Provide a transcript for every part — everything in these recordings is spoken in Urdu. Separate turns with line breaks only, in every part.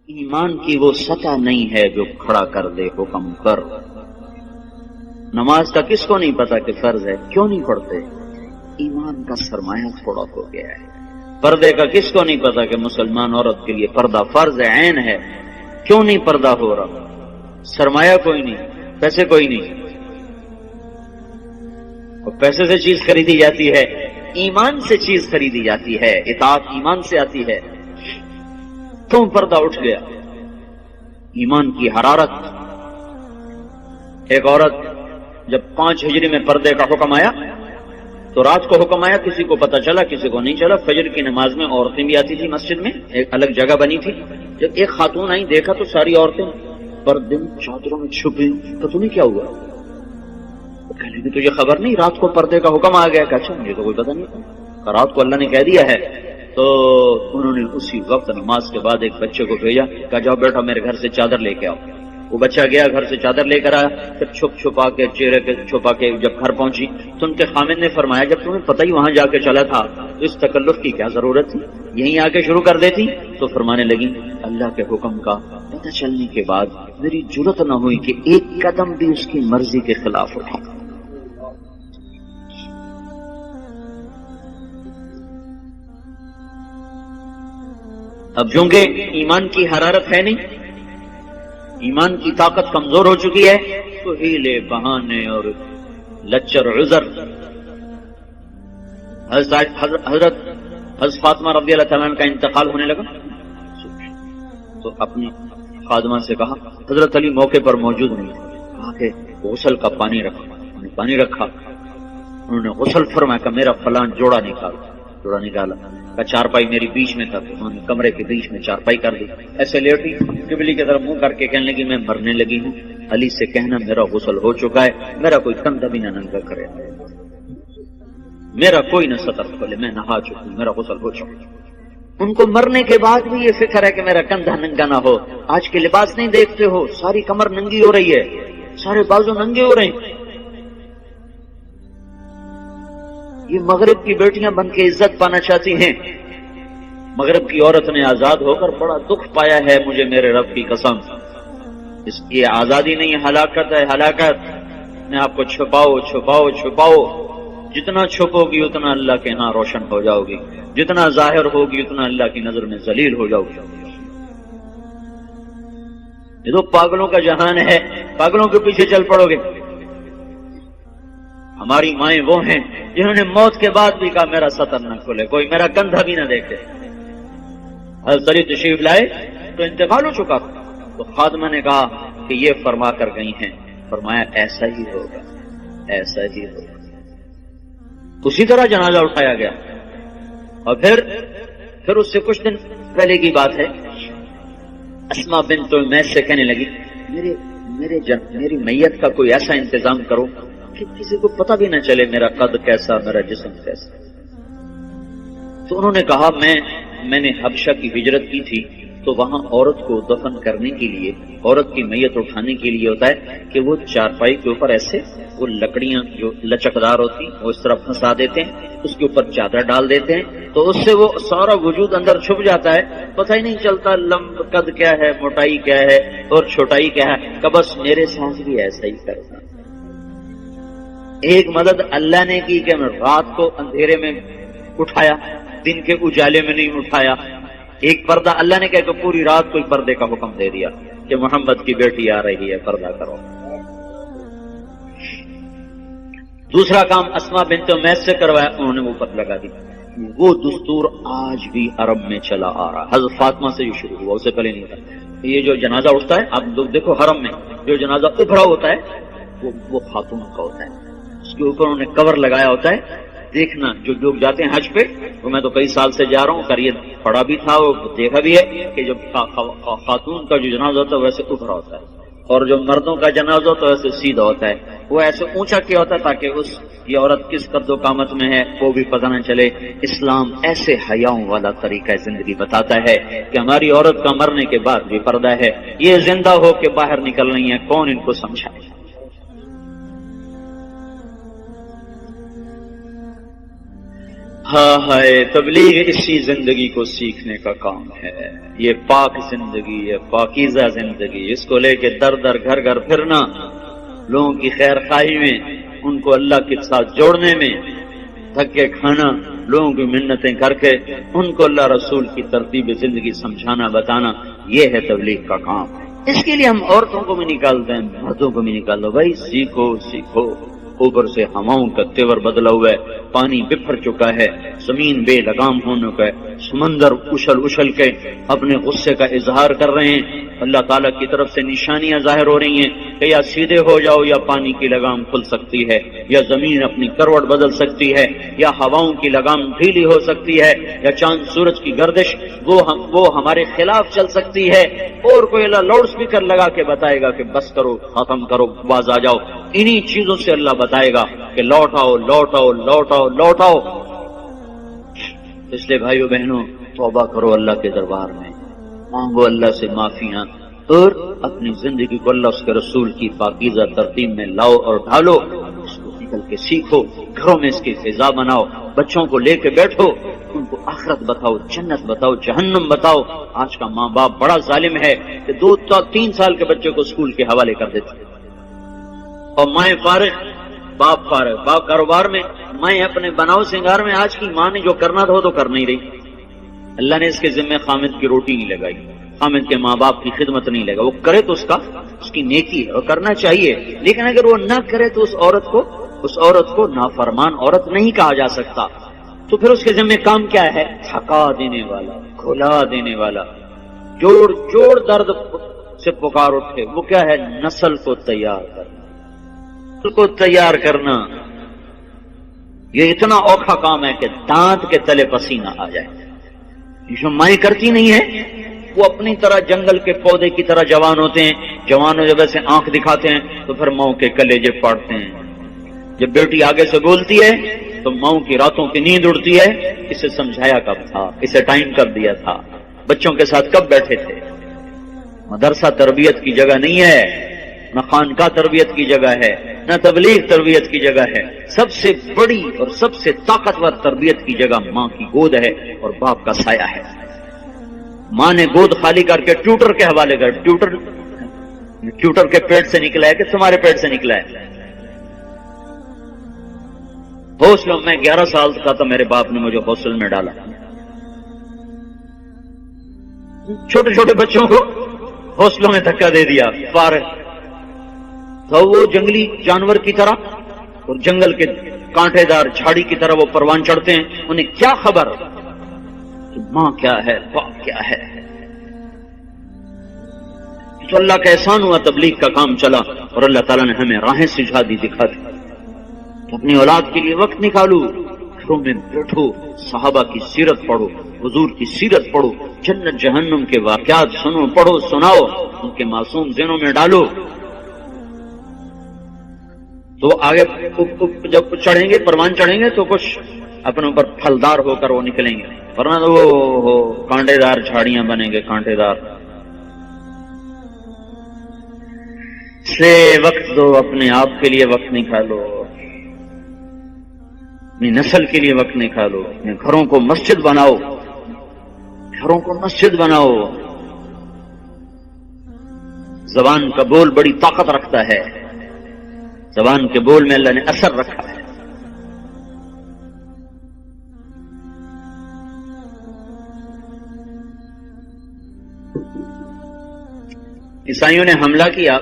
ایمان کی وہ سطح نہیں ہے جو کھڑا کر دے حکم پر۔ نماز کا کس کو نہیں پتا کہ فرض ہے، کیوں نہیں پڑھتے؟ ایمان کا سرمایہ تھوڑا ہو گیا ہے۔ پردے کا کس کو نہیں پتا کہ مسلمان عورت کے لیے پردہ فرض ہے، عین ہے، کیوں نہیں پردہ ہو رہا؟ سرمایہ کوئی نہیں، پیسے کوئی نہیں، اور پیسے سے چیز خریدی جاتی ہے، ایمان سے چیز خریدی جاتی ہے، اطاعت ایمان سے آتی ہے، تو پردہ اٹھ گیا۔ ایمان کی حرارت۔ ایک عورت جب 5 ہجری میں پردے کا حکم آیا تو رات کو حکم آیا، کسی کو پتا چلا کسی کو نہیں چلا۔ فجر کی نماز میں عورتیں بھی آتی تھی مسجد میں، ایک الگ جگہ بنی تھی۔ جب ایک خاتون آئی، دیکھا تو ساری عورتیں پردے میں چادروں میں چھپی، تو تمہیں کیا ہوا؟ کہنے کی تجھے خبر نہیں رات کو پردے کا حکم آ گیا؟ کہ اچھا مجھے تو کوئی پتہ نہیں تھا، رات کو اللہ نے کہہ دیا ہے۔ تو انہوں نے اسی وقت نماز کے بعد ایک بچے کو بھیجا، کہا جاؤ بیٹا میرے گھر سے چادر لے کے آؤ۔ وہ بچہ گیا، گھر سے چادر لے کر آیا، پھر چھپا کے چہرے کے چھپا کے جب گھر پہنچی تو ان کے خامد نے فرمایا جب تمہیں پتہ ہی وہاں جا کے چلا تھا تو اس تکلف کی کیا ضرورت تھی، یہیں آ کے شروع کر دیتی۔ تو فرمانے لگی اللہ کے حکم کا پتہ چلنے کے بعد میری جرأت نہ ہوئی کہ ایک قدم بھی اس کی مرضی کے خلاف اٹھا۔ اب چونکہ ایمان کی حرارت ہے نہیں، ایمان کی طاقت کمزور ہو چکی ہے، تو ہیلے بہانے اور لچر عذر۔ حضرت فاطمہ رضی اللہ تعالیٰ عنہ کا انتقال ہونے لگا تو اپنی خادمہ سے کہا، حضرت علی موقع پر موجود نہیں، کہا کہ غسل کا پانی رکھا۔ انہوں نے غسل فرمایا کہ میرا فلاں جوڑا نکالا، کا چارپائی میری بیچ میں تھا، انہوں نے کمرے کے بیچ میں چارپائی کر دی، ایسے لیٹی، قبلے کی طرف منہ کر کے کہنے لگی میں مرنے لگی ہوں، علی سے کہنا میرا غسل ہو چکا ہے، میرا کوئی کندھا بھی نہ ننگا کرے، میرا کوئی نہ سطر کھولے، میں نہا چکی ہوں، میرا غسل ہو چکا۔ ان کو مرنے کے بعد بھی یہ فکر ہے کہ میرا کندھا ننگا نہ ہو۔ آج کے لباس نہیں دیکھتے ہو، ساری کمر ننگی ہو رہی ہے، سارے بازو ننگے ہو رہے ہیں۔ یہ مغرب کی بیٹیاں بن کے عزت پانا چاہتی ہیں۔ مغرب کی عورت نے آزاد ہو کر بڑا دکھ پایا ہے، مجھے میرے رب کی قسم، اس کی آزادی نہیں، ہلاکت ہے، ہلاکت۔ میں آپ کو چھپاؤ، جتنا چھپو گی اتنا اللہ کے ہاں روشن ہو جاؤ گی، جتنا ظاہر ہوگی اتنا اللہ کی نظر میں ذلیل ہو جاؤ گی۔ یہ تو پاگلوں کا جہان ہے، پاگلوں کے پیچھے چل پڑو گے۔ ہماری مائیں وہ ہیں جنہوں نے موت کے بعد بھی کہا میرا سطر نہ کھلے، کوئی میرا کندھا بھی نہ دیکھے۔ حضرت علی تشریف لائے تو انتقال ہو چکا، تو خادمہ نے کہا کہ یہ فرما کر گئی ہیں، فرمایا ایسا ہی ہوگا، ایسا ہی ہوگا۔ اسی طرح جنازہ اٹھایا گیا، اور پھر اس سے کچھ دن پہلے کی بات ہے، اسماء بنت امیس سے کہنے لگی میری میت کا کوئی ایسا انتظام کرو کہ کسی کو پتہ بھی نہ چلے میرا قد کیسا، میرا جسم کیسا۔ تو انہوں نے کہا میں نے حبشہ کی ہجرت کی تھی، تو وہاں عورت کو دفن کرنے کے لیے، عورت کی میت اٹھانے کے لیے ہوتا ہے کہ وہ چارپائی کے اوپر ایسے وہ لکڑیاں جو لچکدار ہوتی وہ اس طرح پھنسا دیتے ہیں، اس کے اوپر چادر ڈال دیتے ہیں، تو اس سے وہ سارا وجود اندر چھپ جاتا ہے، پتہ ہی نہیں چلتا قد کیا ہے، موٹائی کیا ہے اور چھوٹائی کیا ہے۔ کہ بس میرے ساتھ بھی ایسا ہی کرنا۔ ایک مدد اللہ نے کی کہ میں رات کو اندھیرے میں اٹھایا، دن کے اجالے میں نہیں اٹھایا۔ ایک پردہ اللہ نے کہا کہ پوری رات کوئی پردے کا حکم دے دیا کہ محمد کی بیٹی آ رہی ہے، پردہ کرو۔ دوسرا کام اسماء بنت امیس سے کروایا، انہوں نے وہ پر لگا دی۔ وہ دستور آج بھی عرب میں چلا آ رہا، حضرت فاطمہ سے جو شروع ہوا، اس سے پہلے نہیں تھا۔ یہ جو جنازہ اٹھتا ہے، آپ لوگ دیکھو حرم میں جو جنازہ ابھرا ہوتا ہے وہ خاتون کا ہوتا ہے، اس کے اوپر انہوں نے کور لگایا ہوتا ہے۔ دیکھنا جو لوگ جاتے ہیں حج پہ، تو میں تو کئی سال سے جا رہا ہوں، کر یہ پڑھا بھی تھا اور دیکھا بھی ہے کہ جب خاتون کا جو جنازہ ہوتا ہے ویسے ابھرا ہوتا ہے، اور جو مردوں کا جنازہ ہوتا ہے ویسے سیدھا ہوتا ہے۔ وہ ایسے اونچا کیا ہوتا ہے تاکہ یہ عورت کس قد و قامت میں ہے وہ بھی پتہ نہ چلے۔ اسلام ایسے حیاؤں والا طریقہ زندگی بتاتا ہے کہ ہماری عورت کا مرنے کے بعد بھی پردہ ہے، یہ زندہ ہو کے باہر نکل رہی ہیں، کون ان کو سمجھائے؟ ہاں ہائے، تبلیغ اسی زندگی کو سیکھنے کا کام ہے، یہ پاک زندگی، یہ پاکیزہ زندگی، اس کو لے کے در در گھر گھر پھرنا، لوگوں کی خیر خواہی میں، ان کو اللہ کے ساتھ جوڑنے میں، دھکے کھانا، لوگوں کی منتیں کر کے ان کو اللہ رسول کی ترتیب زندگی سمجھانا بتانا، یہ ہے تبلیغ کا کام۔ اس کے لیے ہم عورتوں کو بھی نکالتے ہیں، مردوں کو بھی نکال دو، بھائی سیکھو سیکھو۔ اوپر سے ہواؤں کا تیور بدلا ہوا ہے، پانی بکھر چکا ہے، زمین بے لگام ہونے کا ہے، سمندر اچھل اچھل کے اپنے غصے کا اظہار کر رہے ہیں، اللہ تعالیٰ کی طرف سے نشانیاں ظاہر ہو رہی ہیں کہ یا سیدھے ہو جاؤ یا پانی کی لگام کھل سکتی ہے، یا زمین اپنی کروٹ بدل سکتی ہے، یا ہواؤں کی لگام ڈھیلی ہو سکتی ہے، یا چاند سورج کی گردش وہ ہمارے خلاف چل سکتی ہے، اور کوئی اللہ لاؤڈ اسپیکر لگا کے بتائے گا کہ بس کرو، ختم کرو، باز آ جاؤ۔ انہی چیزوں سے اللہ بتائے گا کہ لوٹ آؤ لوٹ آؤ لوٹ آؤ لوٹ آؤ۔ اس لیے بھائیو بہنوں، توبہ کرو اللہ کے دربار میں، مانگو اللہ سے معافیاں، اور اپنی زندگی کو اللہ اس کے رسول کی پاکیزہ ترتیب میں لاؤ اور ڈھالو، اس کو نکل کے سیکھو، گھروں میں اس کی فضا بناؤ، بچوں کو لے کے بیٹھو، ان کو آخرت بتاؤ، جنت بتاؤ، جہنم بتاؤ۔ آج کا ماں باپ بڑا ظالم ہے کہ 2-3 سال کے بچے کو اسکول کے حوالے کر دیتے، اور مائیں فارغ، باپ فارغ، باپ کاروبار میں، میں اپنے بناؤ سنگار میں۔ آج کی ماں نے جو کرنا تھا وہ تو کر نہیں رہی، اللہ نے اس کے ذمہ خامد کی روٹی نہیں لگائی، خامد کے ماں باپ کی خدمت نہیں لگا، وہ کرے تو اس کی نیکی ہے اور کرنا چاہیے، لیکن اگر وہ نہ کرے تو اس عورت کو نافرمان عورت نہیں کہا جا سکتا۔ تو پھر اس کے ذمہ کام کیا ہے؟ تھکا دینے والا، کھلا دینے والا، جوڑ درد سے پکار اٹھے، وہ کیا ہے؟ نسل کو تیار کرنا۔ یہ اتنا اوکھا کام ہے کہ دانت کے تلے پسینہ آ جائے۔ جو مائیں کرتی نہیں ہے، وہ اپنی طرح جنگل کے پودے کی طرح جوان ہوتے ہیں، جوانوں جب ایسے آنکھ دکھاتے ہیں تو پھر ماؤں کے کلیجے پاڑتے ہیں۔ جب بیٹی آگے سے بولتی ہے تو ماؤں کی راتوں کی نیند اڑتی ہے، اسے سمجھایا کب تھا، اسے ٹائم کب دیا تھا، بچوں کے ساتھ کب بیٹھے تھے۔ مدرسہ تربیت کی جگہ نہیں ہے، نہ خانقاہ تربیت کی جگہ ہے، نہ تبلیغ تربیت کی جگہ ہے۔ سب سے بڑی اور سب سے طاقتور تربیت کی جگہ ماں کی گود ہے اور باپ کا سایہ ہے۔ ماں نے گود خالی کر کے ٹیوٹر کے حوالے کر، ٹیوٹر کے پیٹ سے نکلا ہے کہ تمہارے پیٹ سے نکلا ہے؟ ہاسٹل میں 11 سال کا تھا، میرے باپ نے مجھے ہاسٹل میں ڈالا۔ چھوٹے چھوٹے بچوں کو ہاسٹلوں میں دھکا دے دیا، فارغ تو وہ جنگلی جانور کی طرح اور جنگل کے کانٹے دار جھاڑی کی طرح وہ پروان چڑھتے ہیں، انہیں کیا خبر کہ ماں کیا ہے، باپ کیا ہے۔ تو اللہ کا احسان ہوا، تبلیغ کا کام چلا اور اللہ تعالیٰ نے ہمیں راہیں سجھا دی، دکھا دی۔ اپنی اولاد کے لیے وقت نکالو، گھروں میں بیٹھو، صحابہ کی سیرت پڑھو، حضور کی سیرت پڑھو، جنت جہنم کے واقعات سنو، پڑھو، سناؤ، ان کے معصوم ذہنوں میں ڈالو، تو آگے جب چڑھیں گے، پروان چڑھیں گے تو کچھ اپنے اوپر پھلدار ہو کر وہ نکلیں گے، ورنہ تو وہ کانٹے دار جھاڑیاں بنیں گے، کانٹے دار۔ سے وقت دو، اپنے آپ کے لیے وقت نکالو، اپنی نسل کے لیے وقت نکالو، اپنے گھروں کو مسجد بناؤ، گھروں کو مسجد بناؤ۔ زبان کا بول بڑی طاقت رکھتا ہے، زبان کے بول میں اللہ نے اثر رکھا ہے۔ عیسائیوں نے حملہ کیا،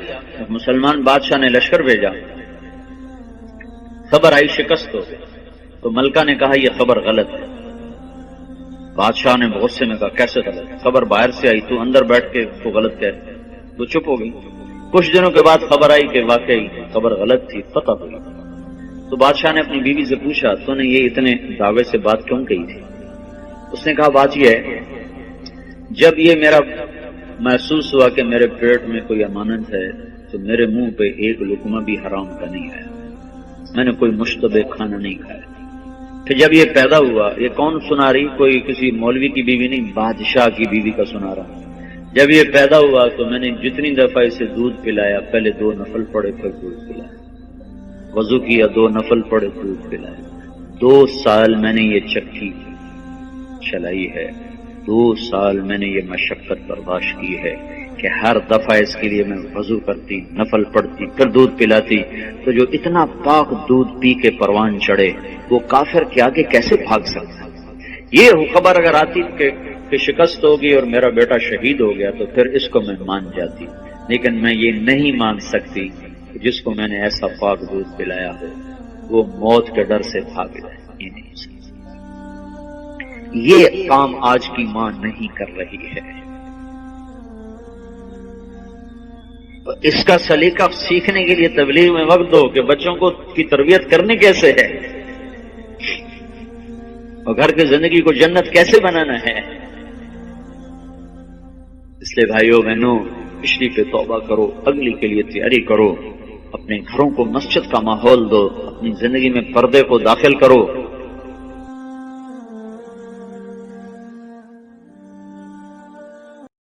مسلمان بادشاہ نے لشکر بھیجا، خبر آئی شکست ہو، تو ملکہ نے کہا یہ خبر غلط ہے۔ بادشاہ نے غصے میں کہا کیسے غلط؟ خبر باہر سے آئی، تو اندر بیٹھ کے تو غلط کہہ رہے، تو چپ ہو گئی۔ کچھ دنوں کے بعد خبر آئی کہ واقعی خبر غلط تھی، فتح ہوئی۔ تو بادشاہ نے اپنی بیوی سے پوچھا تو نے یہ اتنے دعوے سے بات کیوں کہی تھی؟ اس نے کہا بات یہ ہے، جب یہ میرا محسوس ہوا کہ میرے پیٹ میں کوئی امانت ہے تو میرے منہ پہ ایک لقمہ بھی حرام کا نہیں آیا، میں نے کوئی مشتبہ کھانا نہیں کھایا۔ کہ جب یہ پیدا ہوا، یہ کون سنا رہی؟ کوئی کسی مولوی کی بیوی نہیں، بادشاہ کی بیوی کا سنا رہا۔ جب یہ پیدا ہوا تو میں نے جتنی دفعہ اسے دودھ پلایا، پہلے 2 نفل پڑے پھر دودھ پلایا، وضو کیا 2 نفل پڑے دودھ پلایا، 2 سال میں نے یہ چکی چلائی ہے، 2 سال میں نے یہ مشقت برداشت کی ہے کہ ہر دفعہ اس کے لیے میں وضو کرتی، نفل پڑھتی، پھر دودھ پلاتی، تو جو اتنا پاک دودھ پی کے پروان چڑھے وہ کافر کے آگے کیسے بھاگ سکتا؟ یہ خبر اگر آتی کہ شکست ہوگی اور میرا بیٹا شہید ہو گیا تو پھر اس کو میں مان جاتی، لیکن میں یہ نہیں مان سکتی کہ جس کو میں نے ایسا پاک دودھ پلایا ہو وہ موت کے ڈر سے بھاگ جائے۔ یہ نہیں سکتی، یہ کام آج کی ماں نہیں کر رہی ہے۔ اس کا سلیقہ سیکھنے کے لیے تبلیغ میں وقت دو کہ بچوں کو کی تربیت کرنی کیسے ہے اور گھر کی زندگی کو جنت کیسے بنانا ہے۔ اس لیے بھائیوں بہنوں، پچھلی پہ توبہ کرو، اگلی کے لیے تیاری کرو، اپنے گھروں کو مسجد کا ماحول دو، اپنی زندگی میں پردے کو داخل کرو،